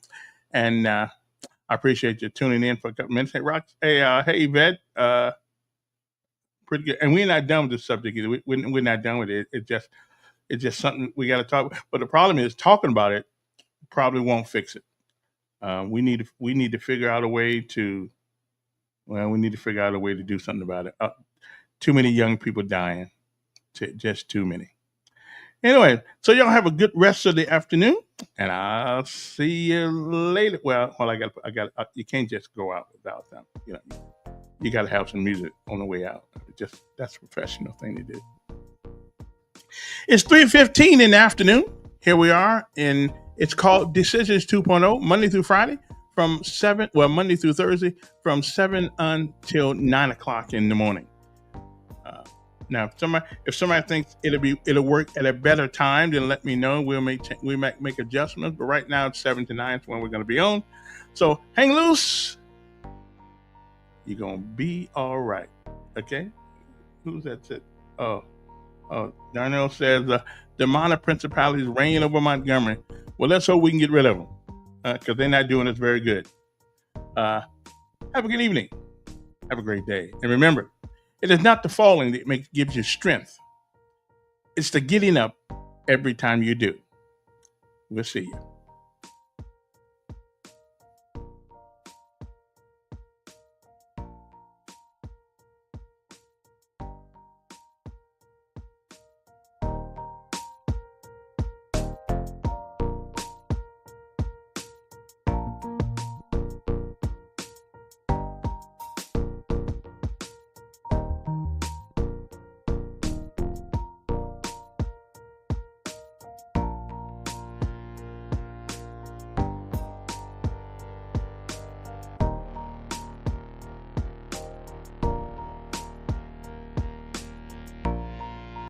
And I appreciate you tuning in for a couple minutes. Hey, Rock, hey, Yvette. Pretty good. And we're not done with this subject either. We're not done with it. It's just something we got to talk about. But the problem is talking about it probably won't fix it. We need to figure out a way to do something about it. Too many young people dying, just too many. Anyway, so y'all have a good rest of the afternoon, and I'll see you later. Well, you can't just go out without them. You got to have some music on the way out. That's a professional thing to do. It's 3:15 in the afternoon. Here we are, and it's called Decisions 2.0, Monday through Friday from 7. Well, Monday through Thursday from 7 until 9 o'clock in the morning. Now, if somebody thinks it'll work at a better time, then let me know. We might make adjustments. But right now, it's 7 to 9 is when we're going to be on. So hang loose. You're gonna be all right. Okay. Who's that? Oh, Darnell says demonic principalities reign over Montgomery. Well, let's hope we can get rid of them because they're not doing us very good. Have a good evening. Have a great day. And remember, it is not the falling that gives you strength. It's the getting up every time you do. We'll see you.